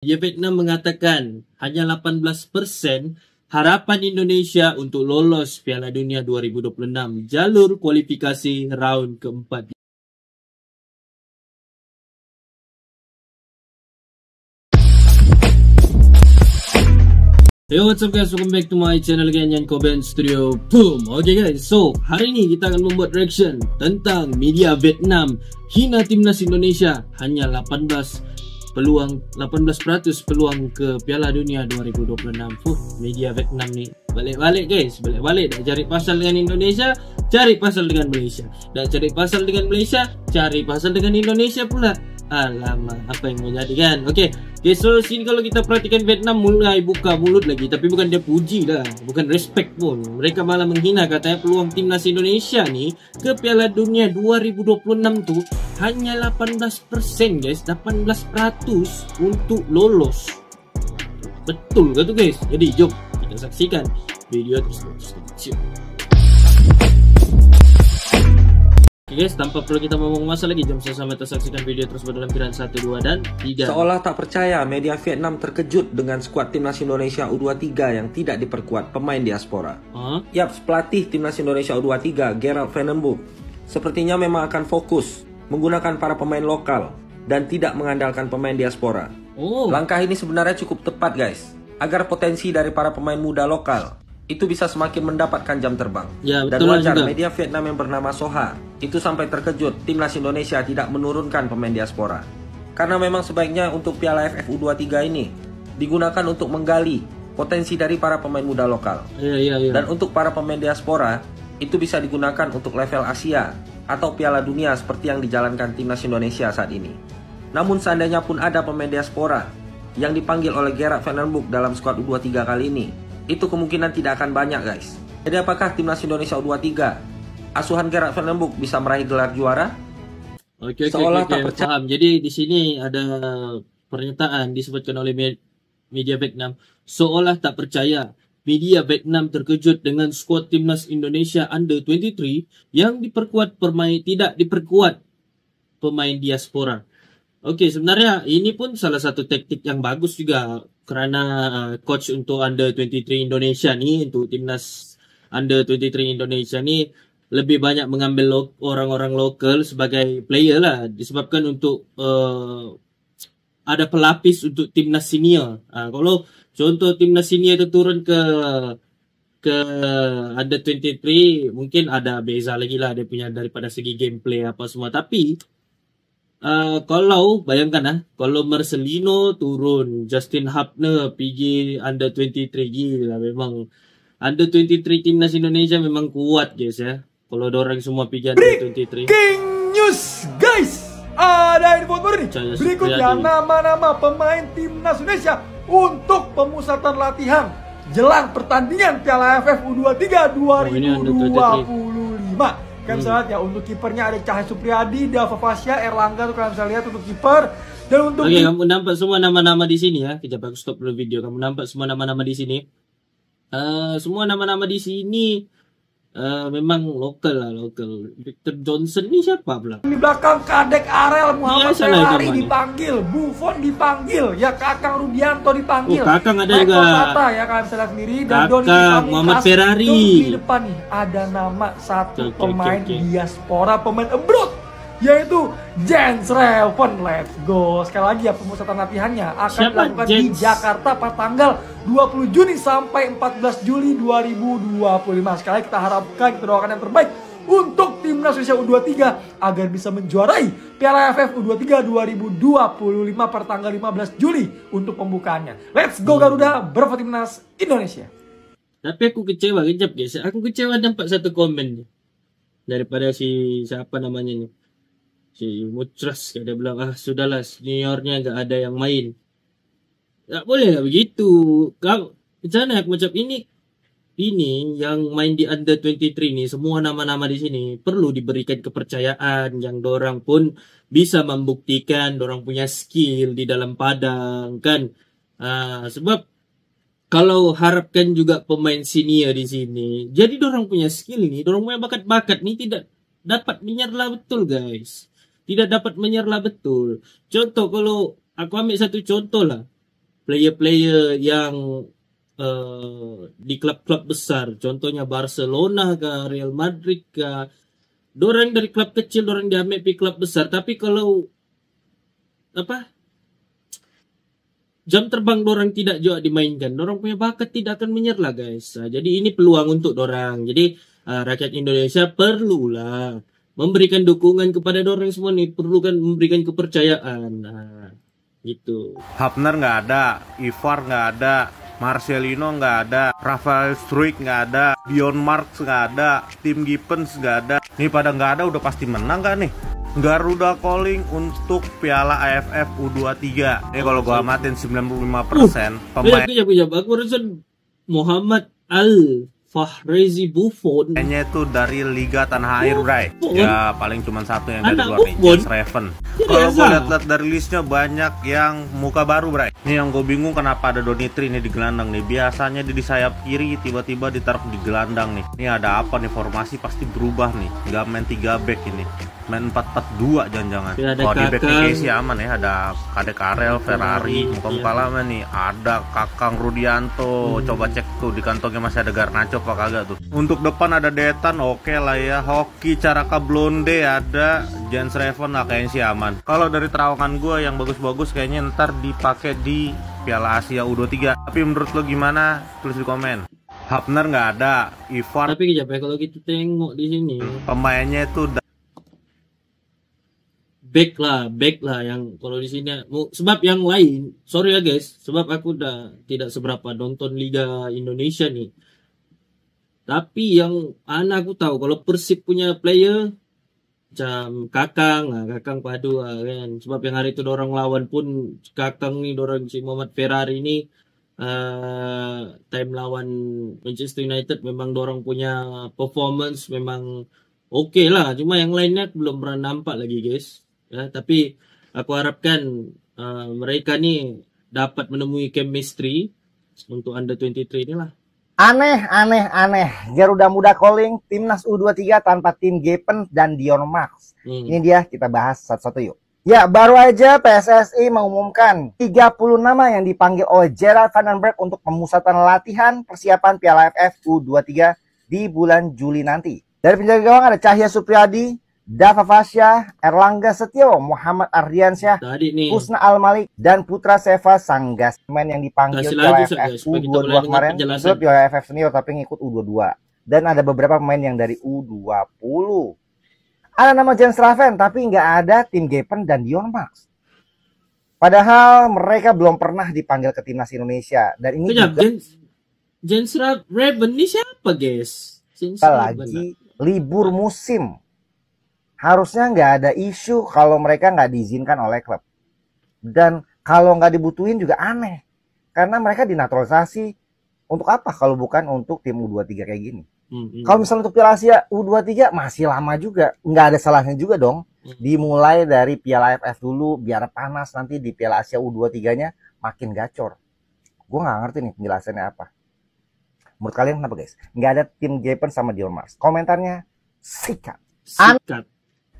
Vietnam mengatakan hanya 18% harapan Indonesia untuk lolos Piala Dunia 2026 jalur kualifikasi round keempat. Hey, what's up guys, welcome back to my channel again, Yan Koben Studio. Boom. Okay guys, so hari ini kita akan membuat reaction tentang media Vietnam hina timnas Indonesia, hanya 18% peluang ke Piala Dunia 2026. Media Vietnam ni balik-balik guys, balik-balik. Dah cari pasal dengan Indonesia, cari pasal dengan Malaysia. Dah cari pasal dengan Malaysia, cari pasal dengan Indonesia pula. Alamak, apa yang mau jadi kan? Okay, so sini kalau kita perhatikan Vietnam mulai buka mulut lagi. Tapi bukan dia puji lah, bukan respect pun. Mereka malah menghina, katanya peluang timnas Indonesia ni ke Piala Dunia 2026 tu hanya 18% guys, 18% untuk lolos. Betul ke tu guys? Jadi jom kita saksikan video tersebut. Oke guys, tanpa perlu kita ngomong masa lagi, jom sama-sama kita saksikan video tersebut dalam giliran 1, 2, dan 3. Seolah tak percaya, media Vietnam terkejut dengan skuad timnas Indonesia U23 yang tidak diperkuat pemain diaspora. Yap, pelatih timnas Indonesia U23, Gerard Van den Boeck, sepertinya memang akan fokus menggunakan para pemain lokal dan tidak mengandalkan pemain diaspora. Langkah ini sebenarnya cukup tepat guys, agar potensi dari para pemain muda lokal itu bisa semakin mendapatkan jam terbang. Ya, dan wajar juga media Vietnam yang bernama Soha itu sampai terkejut timnas Indonesia tidak menurunkan pemain diaspora. Karena memang sebaiknya untuk Piala AFF U23 ini digunakan untuk menggali potensi dari para pemain muda lokal. Dan untuk para pemain diaspora itu bisa digunakan untuk level Asia atau Piala Dunia seperti yang dijalankan timnas Indonesia saat ini. Namun seandainya pun ada pemain diaspora yang dipanggil oleh Gerard Van den Boeck dalam skuad U23 kali ini, itu kemungkinan tidak akan banyak guys. Jadi apakah timnas Indonesia U23 asuhan Gerard Van den Boeck bisa meraih gelar juara? Oke, paham. Jadi di sini ada pernyataan disebutkan oleh media Vietnam, seolah tak percaya. Media Vietnam terkejut dengan skuad timnas Indonesia Under 23 yang tidak diperkuat pemain diaspora. Oke, sebenarnya ini pun salah satu taktik yang bagus juga, kerana coach untuk Under 23 Indonesia ni, untuk timnas Under 23 Indonesia ni lebih banyak mengambil orang-orang lokal sebagai player lah, disebabkan untuk ada pelapis untuk timnas senior. Kalau contoh timnas senior itu turun ke Under 23, mungkin ada beza lagi lah dia punya daripada segi gameplay apa semua. Tapi kalau bayangkan kalau Marcelino turun, Justin Hapner pergi Under 23, gila memang Under 23 timnas Indonesia memang kuat guys ya. Kalau orang semua pergi Under 23. Breaking news guys, ada info baru nih. Berikutnya nama-nama pemain timnas Indonesia untuk pemusatan latihan jelang pertandingan Piala AFF U23 2025. Kalian bisa lihat ya, untuk kipernya ada Cahaya Supriyadi, Dava Fasya, Erlangga tuh kalian bisa lihat untuk kiper. Dan untuk kamu nampak semua nama-nama di sini ya. Kejap aku stop dulu video. Kamu nampak semua nama-nama di sini. Semua nama-nama di sini memang lokal lah, lokal. Victor Johnson ni siapa pula? Di belakang Kadek Arel, Muhammad Ferrari dipanggil, Buffon dipanggil, ya Kakang Rudianto dipanggil. Kakang ada juga. Kata ya kalian bisa lihat sendiri, dan Kakang Muhammad Ferrari. Di depan nih ada nama satu pemain diaspora, pemain abroad, yaitu Jens Reven. Let's go. Sekali lagi ya, pemusatan latihannya akan dilakukan di Jakarta pada tanggal 20 Juni sampai 14 Juli 2025. Sekali lagi kita harapkan, kita doakan yang terbaik untuk timnas Indonesia U23 agar bisa menjuarai Piala AFF U23 2025 pada tanggal 15 Juli untuk pembukaannya. Let's go Garuda, berapa timnas Indonesia. Tapi aku kecewa kejap guys. Aku kecewa nampak satu komen daripada siapa namanya nih, si Mutras, dia bilang sudahlah, seniornya nggak ada yang main. Tak boleh lah begitu. Kau macam mana aku macam ini yang main di Under 23 ni, semua nama-nama di sini perlu diberikan kepercayaan yang dorang pun bisa membuktikan dorang punya skill di dalam padang kan. Sebab kalau harapkan juga pemain senior di sini, jadi dorang punya skill ni, dorang punya bakat-bakat ni tidak dapat menyerlah betul guys. Tidak dapat menyerlah betul. Contoh, kalau aku ambil satu contoh lah. player-player yang di klub-klub besar, contohnya Barcelona kah, Real Madrid kah, dorang dari klub kecil dorang diambil di klub besar, tapi kalau jam terbang dorang tidak juga dimainkan, dorang punya bakat tidak akan menyerlah guys. Jadi ini peluang untuk dorang. Jadi rakyat Indonesia perlulah memberikan dukungan kepada dorang semua nih, perlukan memberikan kepercayaan. Gitu. Hapner nggak ada, Ivar nggak ada, Marcelino nggak ada, Rafael Struijk nggak ada, Dion Marks nggak ada, Tim Gippens nggak ada. Nih pada nggak ada udah pasti menang gak nih? Garuda calling untuk Piala AFF U23. Ini kalau gua amatin 95% pemain. Aku rasa Muhammad Al-Fahrezi Buffon Kayaknya itu dari Liga Tanah Air, Bray. Ya paling cuma satu yang dari Anak luar nih, Buffon. Jens Raven. Kalau gue lihat dari listnya banyak yang muka baru, Bray. Ini yang gue bingung kenapa ada Donitri ini di gelandang nih. Biasanya dia di sayap kiri, tiba-tiba ditaruh di gelandang nih. Ini ada apa nih, formasi pasti berubah nih. Nggak main 3 back ini, main 4-4-2 jangan-jangan. Kalau di back kiri sih aman ya, ada Kadek Karel, Ferrari, muka-muka lama nih. Ada Kakang Rudianto, coba cek tuh di kantongnya masih ada Garnacho apa kagak tuh. Untuk depan ada Detan, oke lah ya. Hoki Caraka Blonde ada, Jens Raven lah kayaknya sih aman. Kalau dari terawangan gue yang bagus-bagus kayaknya ntar dipakai di Piala Asia U23. Tapi menurut lo gimana? Tulis di komen. Hapner nggak ada, Ivar. Tapi kalau kita tengok di sini pemainnya itu back lah yang kalau di sini, sebab yang lain sorry ya guys, sebab aku udah tidak seberapa nonton Liga Indonesia nih. Tapi yang aku tahu kalau Persib punya player macam Kakang Padu kan, sebab yang hari itu dorang lawan pun Kakang nih, dorang si Muhammad Ferrari ini time lawan Manchester United memang dorang punya performance memang oke lah, cuma yang lainnya belum pernah nampak lagi guys ya. Tapi aku harapkan mereka nih dapat menemui chemistry untuk under 23 inilah. Aneh. Garuda Muda calling timnas U23 tanpa Tim Gippens dan Dion Marks. Ini dia, kita bahas satu-satu yuk. Ya, baru aja PSSI mengumumkan 30 nama yang dipanggil oleh Gerard Van den Berg untuk pemusatan latihan persiapan Piala AFF U23 di bulan Juli nanti. Dari penjaga gawang ada Cahya Supriyadi, Dava Fasya, Erlangga Setio, Muhammad Ardiansyah, Husna Al-Malik, dan Putra Seva Sanggas. Pemain yang dipanggil Piala AFF U22 kemarin, itu Piala AFF senior tapi ngikut U22. Dan ada beberapa pemain yang dari U20. Ada nama Jens Raven, tapi nggak ada Tim Gippens dan Dion Marks. Padahal mereka belum pernah dipanggil ke timnas Indonesia. Dan ini juga Jens Raven ini siapa guys? Lagi libur musim. Harusnya nggak ada isu kalau mereka nggak diizinkan oleh klub. Dan kalau nggak dibutuhin juga aneh. Karena mereka dinaturalisasi untuk apa kalau bukan untuk tim U23 kayak gini. Kalau misalnya untuk Piala Asia U23 masih lama juga. Nggak ada salahnya juga dong. Dimulai dari Piala AFF dulu biar panas, nanti di Piala Asia U23-nya makin gacor. Gue nggak ngerti nih penjelasannya apa. Menurut kalian kenapa guys? Nggak ada Tim Gippens sama Dion Marks. Komentarnya sikat.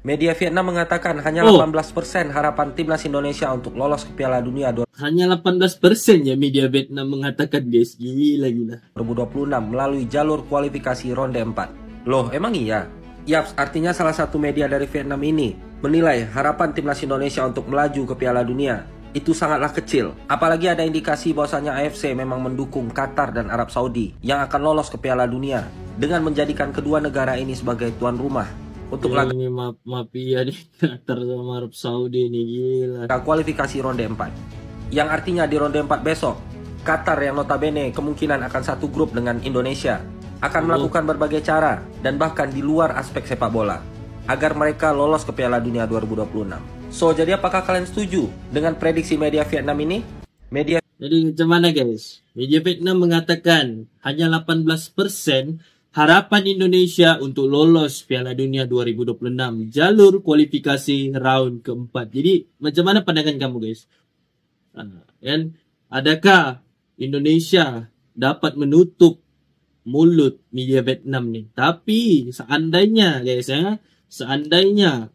Media Vietnam mengatakan hanya 18% harapan timnas Indonesia untuk lolos ke Piala Dunia hanya 18% ya media Vietnam mengatakan guys. Gila 2026 melalui jalur kualifikasi ronde 4. Loh, emang iya? Yaps, artinya salah satu media dari Vietnam ini menilai harapan timnas Indonesia untuk melaju ke Piala Dunia itu sangatlah kecil. Apalagi ada indikasi bahwasanya AFC memang mendukung Qatar dan Arab Saudi yang akan lolos ke Piala Dunia dengan menjadikan kedua negara ini sebagai tuan rumah untuk laga ini mafia di Qatar sama Arab Saudi ini gila. Kualifikasi ronde 4. Yang artinya di ronde 4 besok, Qatar yang notabene kemungkinan akan satu grup dengan Indonesia akan melakukan berbagai cara dan bahkan di luar aspek sepak bola agar mereka lolos ke Piala Dunia 2026. So, jadi apakah kalian setuju dengan prediksi media Vietnam ini? Jadi macam mana guys? Media Vietnam mengatakan hanya 18% harapan Indonesia untuk lolos Piala Dunia 2026 jalur kualifikasi round keempat. Jadi macam mana pandangan kamu guys? Adakah Indonesia dapat menutup mulut media Vietnam nih? Tapi seandainya guys seandainya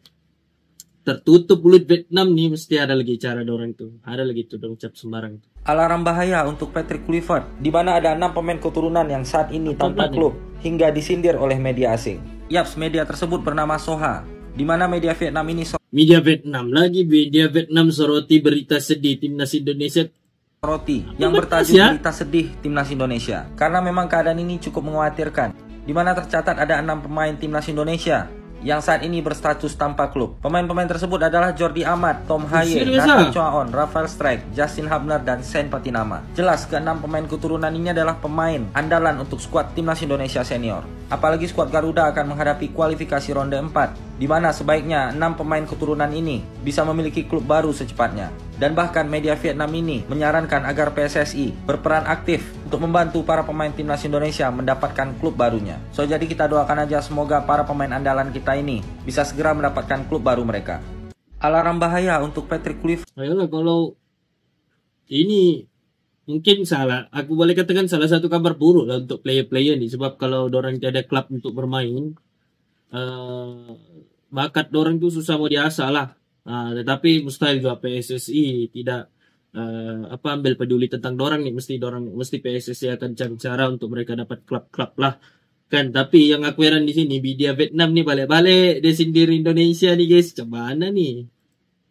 tertutup mulut Vietnam nih, mesti ada lagi cara dorang tuh. Ada lagi tuh dong cap sembarang tuh. Alarm bahaya untuk Patrick Kluivert, di mana ada 6 pemain keturunan yang saat ini tanpa klub hingga disindir oleh media asing. Yaps, media tersebut bernama Soha, di mana media Vietnam ini media Vietnam soroti berita sedih timnas Indonesia yang bertajuk berita sedih timnas Indonesia, karena memang keadaan ini cukup mengkhawatirkan, di mana tercatat ada 6 pemain timnas Indonesia yang saat ini berstatus tanpa klub. Pemain-pemain tersebut adalah Jordi Amat, Tom Haye, Nathan Choaon, Rafael Strijk, Justin Hubner, dan Sen Patinama. Jelas ke-6 pemain keturunan ini adalah pemain andalan untuk skuad timnas Indonesia senior. Apalagi skuad Garuda akan menghadapi kualifikasi ronde 4, di mana sebaiknya 6 pemain keturunan ini bisa memiliki klub baru secepatnya. Dan bahkan media Vietnam ini menyarankan agar PSSI berperan aktif untuk membantu para pemain timnas Indonesia mendapatkan klub barunya. So jadi kita doakan aja semoga para pemain andalan kita ini bisa segera mendapatkan klub baru mereka. Alarm bahaya untuk Patrick Kluivert. Ayolah, kalau ini mungkin salah, aku boleh katakan salah satu kabar buruk lah untuk player-player nih, sebab kalau dorang tidak ada klub untuk bermain, bakat dorang tuh susah mau diasah lah. Tetapi mustahil juga PSSI tidak ambil peduli tentang dorang nih, mesti PSSI akan cari cara untuk mereka dapat klub-klub lah kan. Tapi yang aku heran di sini media Vietnam nih balik-balik dia sindir Indonesia nih guys, mana nih?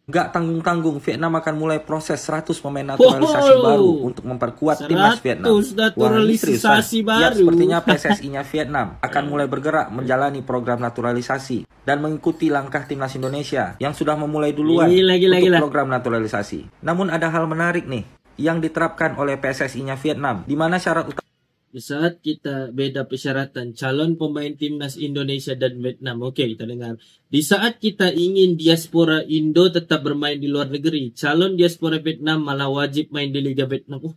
Gak tanggung-tanggung, Vietnam akan mulai proses 100 pemain naturalisasi baru untuk memperkuat timnas Vietnam. Naturalisasi baru. Ya, sepertinya PSSI-nya Vietnam akan mulai bergerak menjalani program naturalisasi dan mengikuti langkah timnas Indonesia yang sudah memulai duluan untuk program naturalisasi. Namun ada hal menarik nih yang diterapkan oleh PSSI-nya Vietnam, di mana syarat utama di saat kita beda persyaratan calon pemain timnas Indonesia dan Vietnam. Oke, kita dengar. Di saat kita ingin diaspora Indo tetap bermain di luar negeri, calon diaspora Vietnam malah wajib main di Liga Vietnam.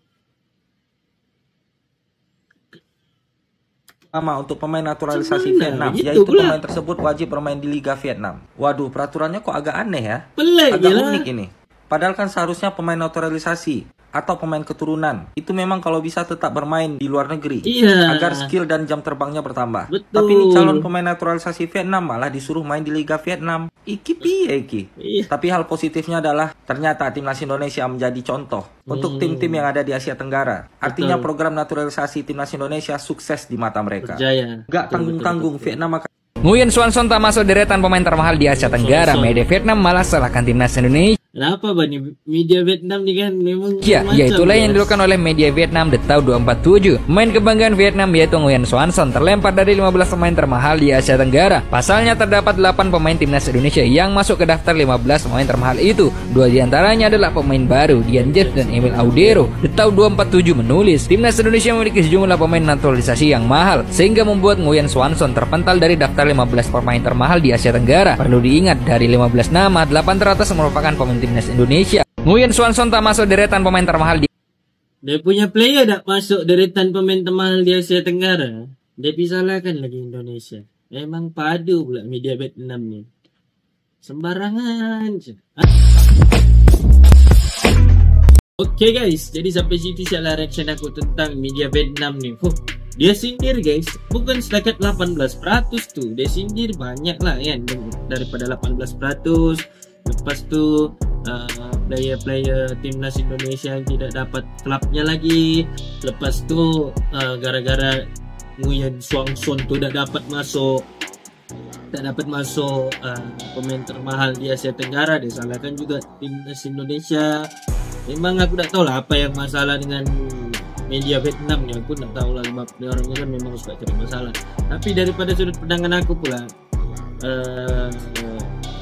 untuk pemain naturalisasi Vietnam, yaitu pemain tersebut wajib bermain di Liga Vietnam. Waduh, peraturannya kok agak aneh ya? Agak unik ini. Padahal kan seharusnya pemain naturalisasi atau pemain keturunan itu memang kalau bisa tetap bermain di luar negeri agar skill dan jam terbangnya bertambah. Tapi ini calon pemain naturalisasi Vietnam malah disuruh main di Liga Vietnam. Tapi hal positifnya adalah ternyata timnas Indonesia menjadi contoh untuk tim-tim yang ada di Asia Tenggara. Artinya program naturalisasi timnas Indonesia sukses di mata mereka. Gak tanggung-tanggung Vietnam akan Nguyen Xuan Son tak masuk deretan pemain termahal di Asia Tenggara. Media Vietnam malah salahkan timnas Indonesia. Kenapa Bani? Media Vietnam nih kan memang ya itulah yang dilakukan oleh media Vietnam The Tau 247. Pemain kebanggaan Vietnam yaitu Nguyen Xuan Son terlempar dari 15 pemain termahal di Asia Tenggara. Pasalnya terdapat 8 pemain timnas Indonesia yang masuk ke daftar 15 pemain termahal itu. 2 diantaranya adalah pemain baru, Dian Jeff dan Emil Audero. The Tau 247 menulis, timnas Indonesia memiliki sejumlah pemain naturalisasi yang mahal sehingga membuat Nguyen Xuan Son terpental dari daftar 15 pemain termahal di Asia Tenggara. Perlu diingat, dari 15 nama, 8 teratas merupakan pemain timnas Indonesia. Nguyen Xuan Son tak masuk deretan pemain termahal di dia punya player tak masuk deretan pemain termahal di Asia Tenggara. Dia bisa salahkan lagi Indonesia. Memang padu pula media Vietnam ni. Sembarangan je. Oke guys, jadi sampai situ sialah reaction aku tentang media Vietnam ni. Dia sindir guys, bukan setakat 18% tuh. Dia sindir banyak lah kan, daripada 18%. Lepas tu player-player timnas Indonesia yang tidak dapat klubnya lagi. Lepas tu gara-gara Nguyen Xuan Son tu tak dapat masuk pemain termahal di Asia Tenggara. Dia salahkan juga timnas Indonesia. Memang aku tak tahu lah apa yang masalah dengan media Vietnam ni. Aku tak tahu lah, sebab dia orangnya kan memang suka cari masalah. Tapi daripada sudut pandangan aku pula,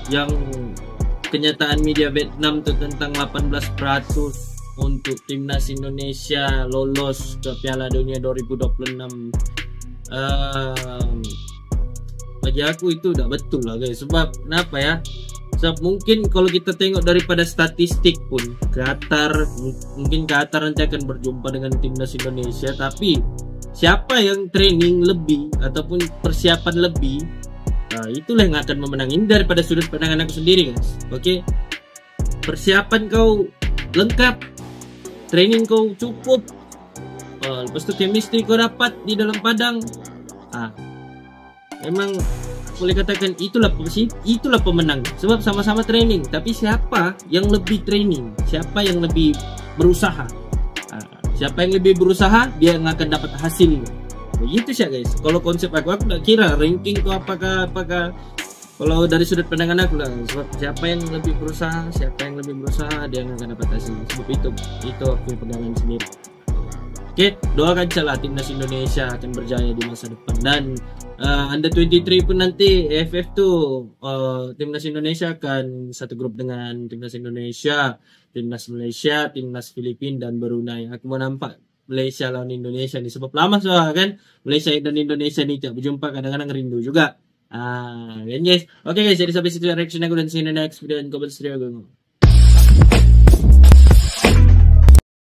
yang kenyataan media Vietnam tu tentang 18% untuk timnas Indonesia lolos ke Piala Dunia 2026, bagi aku itu udah betul lah guys. Sebab kenapa ya? Sebab mungkin kalau kita tengok daripada statistik pun, mungkin Qatar nanti akan berjumpa dengan timnas Indonesia, tapi siapa yang training lebih ataupun persiapan lebih, itulah yang akan memenangi daripada sudut pandangan aku sendiri guys. Oke, persiapan kau lengkap, training kau cukup, lepas tu chemistry kau dapat di dalam padang, memang boleh katakan itulah pemenang. Sebab sama-sama training, tapi siapa yang lebih training, siapa yang lebih berusaha, Siapa yang lebih berusaha, dia yang akan dapat hasil. Begitu sih guys. Kalau konsep aku nggak kira ranking itu apakah kalau dari sudut pandangan aku lah, siapa yang lebih berusaha, dia yang akan dapat hasil. Sebab itu aku pegangan sendiri. Oke, doakan salah timnas Indonesia akan berjaya di masa depan. Dan Under 23 pun nanti AFF tuh timnas Indonesia akan satu grup dengan timnas Indonesia, timnas Malaysia, timnas Filipina dan Brunei. Aku mau nampak Malaysia lawan Indonesia nih, sebab lama soalnya kan Malaysia dan Indonesia nih tidak berjumpa, kadang-kadang rindu juga. Kan guys. Oke guys, jadi sampai situ reaction aku, dan see you in the next video, and comment setia gue.